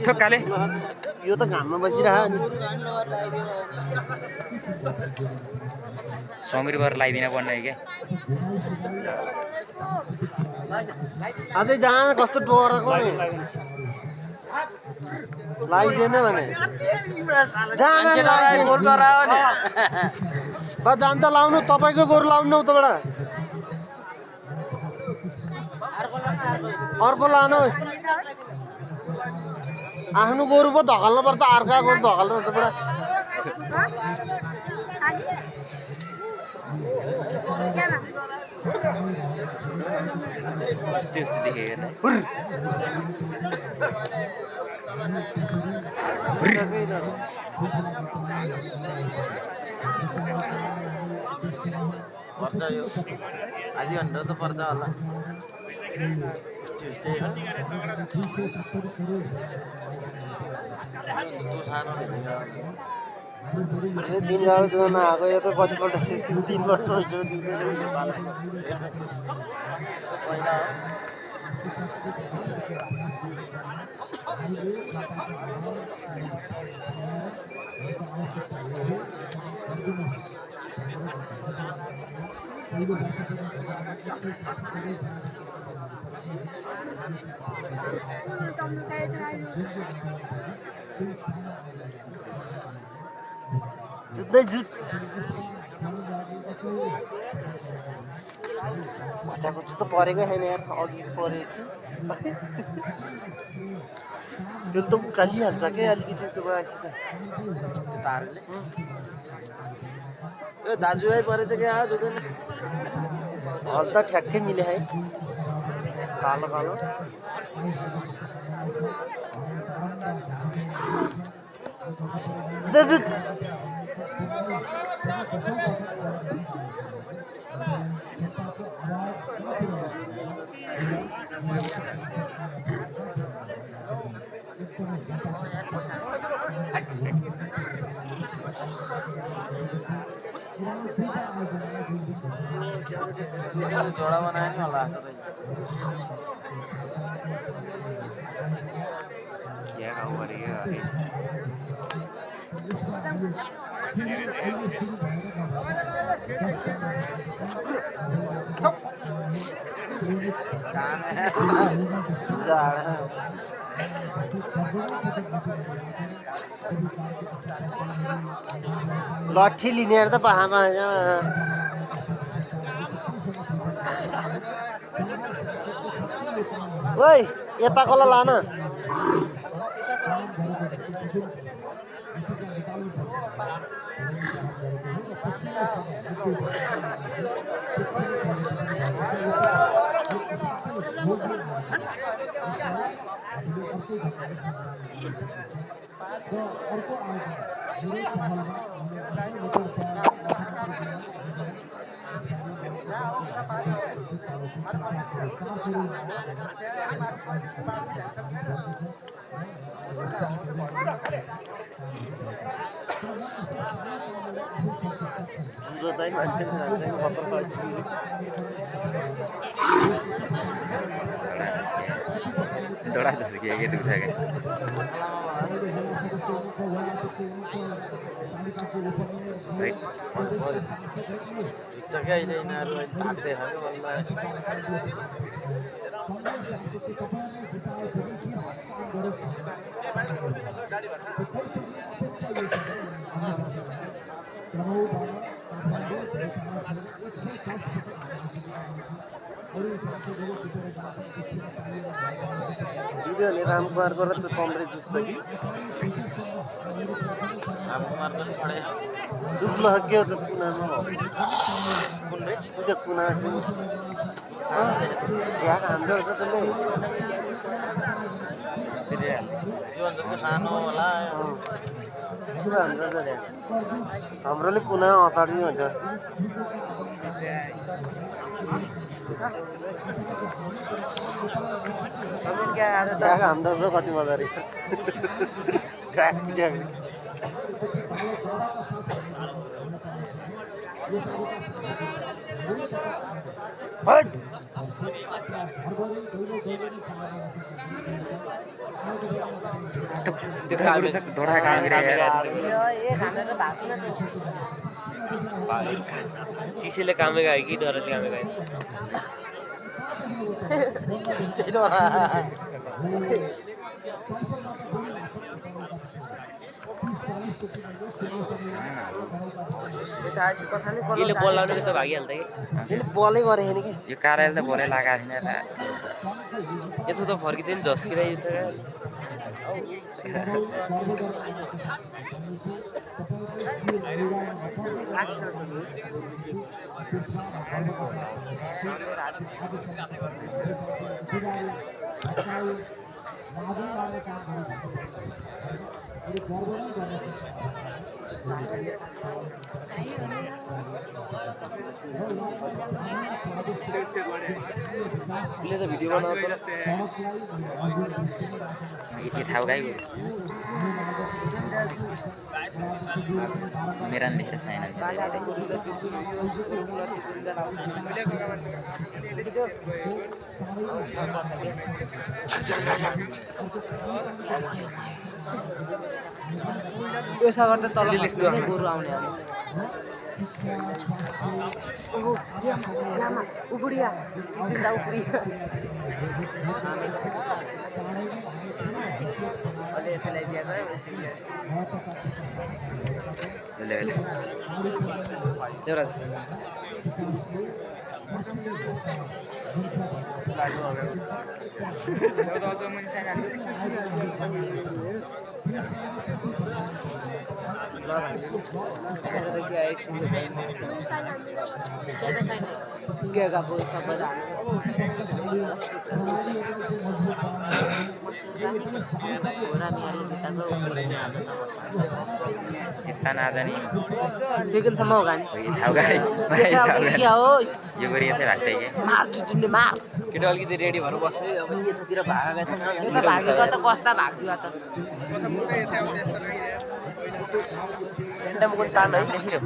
ठोक्काले यो त घाममा बसिरह नि समिर गरेर लगाइदिन पर्ने क्या अझै जहाँ कस्तो डोराको नि लगाइदिएन भने गोरु डरायो नि बा जान त लाउनु तपाईँको गोरु लाउनु उताबाट अर्को लानु आफ्नो गोरु पो धकाल्नु पर्छ अर्का गोरु धकाल्नु उताबाट यस्तै यस्तै देखेको पर्छ यो आधी घन्टा त पर्छ होला दिन गएको नआएको यो त कतिपल्ट 3 वर्ष जुत्दै जुत बच्चाको जुत्तो परेकै छैन यार अघि परेको त्यो त उकालिहाल्छ क्या अलिकति त्यो भएपछि त तारले यो दाजुभाइ परेछ क्या जुत्दैन हल त ठ्याक्कै मिले है कालो कालो जुत जोड़ा बनाया नहीं वाला क्या खाऊ परेगा लट्ठी लिने त पाहामा ओइ यता कसलाई लान जुरोदाइ मान्छे डरा जस्तो के दुख्छ क्या क्या अहिले यिनीहरू तात्दै खायो जुडियोले रामकुमारको र त्यो कमरे जुत्छ कि रामकुमारको पनि पढे दुब्लो हग्यो त कुनामा कुन रे त्यो कुना थियो यहाँ हान्दै हुन्छ त्यसले यो अन्त त्यो सानो होला पुरा हान्छ त हाम्रोले कुना अताडिदियो हुन्छ हान्दा छ कति मजाले त्यो काम थोड़ा काम रे यार ये खाना तो बात ना शीशेले कामे गए कि डरले कामे गए त्यही डरा यता आएपछि कथा नै गर्नु यसले बल लाउने त भागिहाल्छ कि यसले बलै गरे हैन कि यो कार्यालय त बोले लगाएको थिएन त यत्रो त फर्किँदैन झस्किरहेको त यसले त भिडियो बनाउँछ यति थाहा गाई मेरा देखेर साइना यसो गर्दा तल गोरु आउने ओहो लामा उखुडिया चिचिन्दा उखुडिया अहिले यसलाई दिएको है यसरी ले ले एउटा चित्ता नजानी सेकेन्डसम्म हो गानी थाहा गाई क्या हो यो गरी यसै भाग्दै के मार चुटिने मार केटा अलिकति रेडी भएर बस्छ है अब यतातिर भागेको छ यता भागेको त कस्ता भाग्यो त सेन्टम कुन तान है देखियो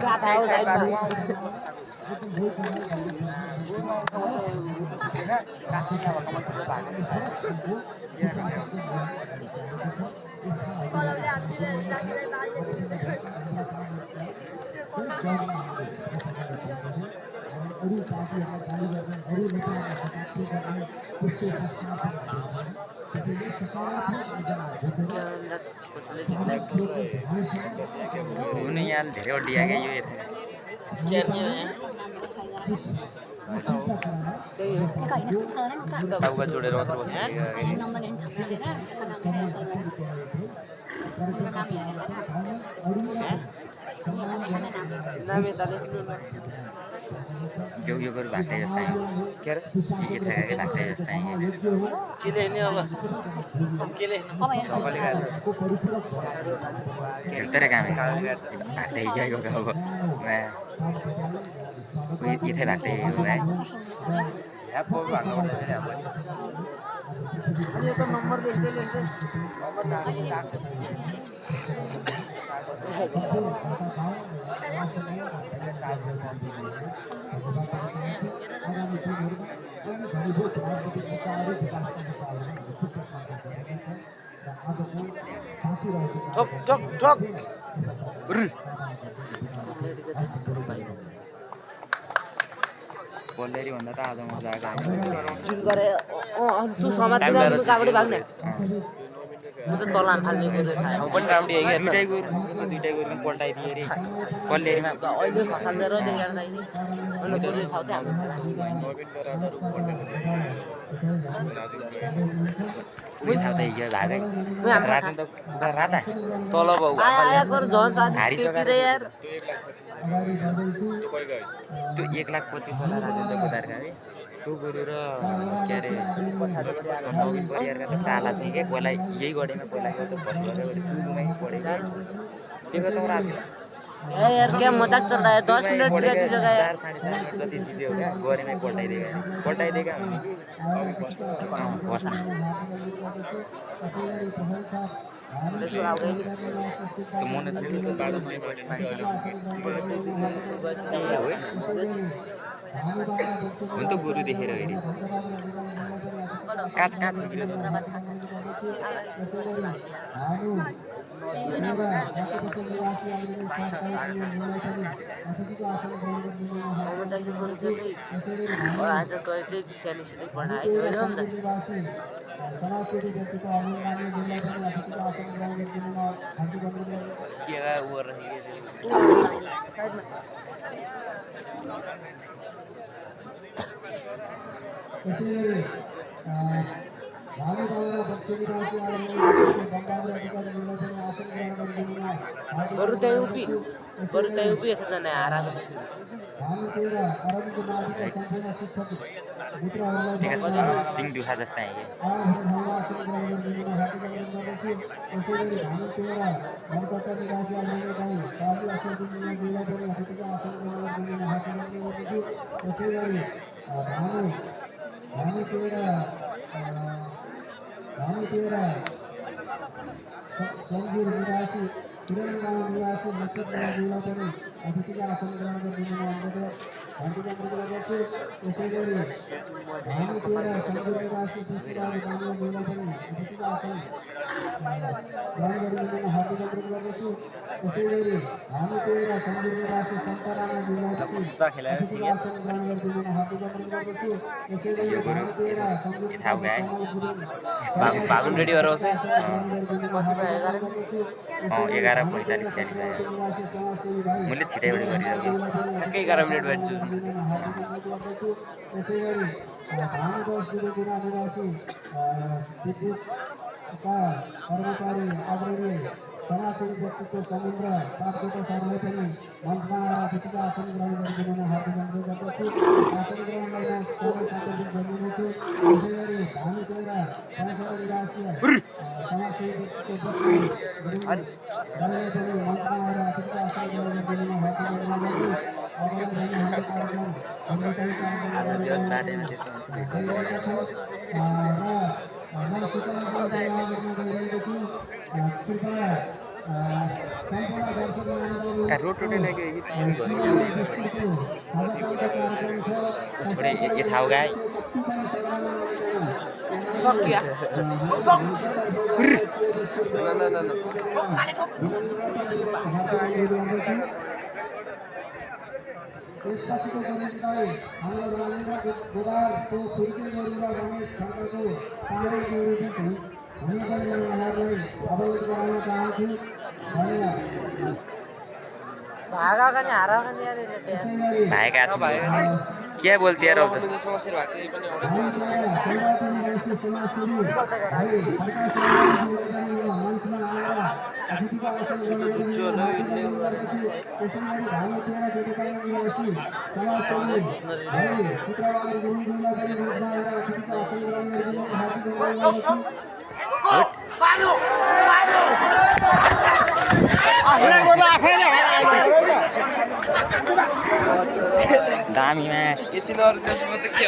गाथा हो साइडमा हुनु यहाँ धेरै अड्डिया क्या यो यता टाउका जोडेर मात्र बसेको यो गरु भाग्दै जस्तै के अरे यता भाग्दै जस्तै के लेख्ने अब के लेख्ने हेर्दै काम भाग्दै गएको अब यतै भाग्दै है यहाँ फोन भाग्नु पर्दैन अब यो त नम्बर लेख्दै लेख्दै ठक ठक ठक बोल्दै भन्दा त आज मजा आएको जुन गरे तु समातेर तु काबडी भाग्ने म त तलाम फाल्ने गरेर थाहा म पनि राम्री है दुइटै गरु पल्टाइदिए रे कल्लेरीमा अहिले खसालेर देखेर दाइ अनि गोरु थाउ त हाम्रो उही थाहा त हिजो भागै राजन त राता तल बाउ आया कर झन् साथी रे यार त्यो 1,25,000 वाला राजन त गोदारका है त्यो गोरु र के अरे पछाडि नवीन परिवारका त टाला चाहिँ के पहिला यही गढीमा पहिला गएको भर्खरै सुरुमै पढेको त्यो त राजन यार क्या मजाक चल रहा है 10 मिनट लिया दी जगह यार 4-4.5 मिनट जति जित्यो क्या गरेमै पल्टाइदिएका हुने कि त्यसो आउँदैन त्यो मोनेस्ट्रीको बाटोमै बढी हुन त गुरु देखेर हेरि काँच काँच आज कहिले चाहिँ सानो सानो पढाइ होइन नि त के ऊ बरु त्यही उभि यताजना हाराको सिङ दुखा जस्तै आयो भागुन रेडी गरेर आउँछ 11:45 मैले छिटै उडी गरिरहेको ठ्याक्कै 11 मिनेट बाँच्छु समाजसेवी व्यक्तित्व समुद्र प्राप्तिको सर्वोपरि मञ्चमा आएर त्यतिका आसन ग्रहण गरिदिनु हार्दिक अनुरोध गर्दछु आसन ग्रहणमा सबै साथीहरू बनिनेछु त्यसै गरी हामी तेरा संसार राष्ट्रिय समाजसेवी व्यक्तित्व दलले पनि मञ्चमा आएर त्यतिका आसन ग्रहण गरिदिनु हार्दिक अनुरोध गर्छु अगाडि बढ्ने हाम्रो कार्यक्रम हाम्रो चाहिँ रोटोले लगे ये थाहा होगा सक्यो यसपछिको गणेशलाई हाम्रो राजेन्द्र गोदारको फिर्की गरेर रमेश शर्माको पानी जोडिदित हुनुपर्ने उहाँहरूलाई अवगत गराउन चाहन्छु धन्यवाद भागा नि हारा नि यार भाइका क्या बोलते यार समस्या भएको पनि दामीमा यति नर्दछ म त के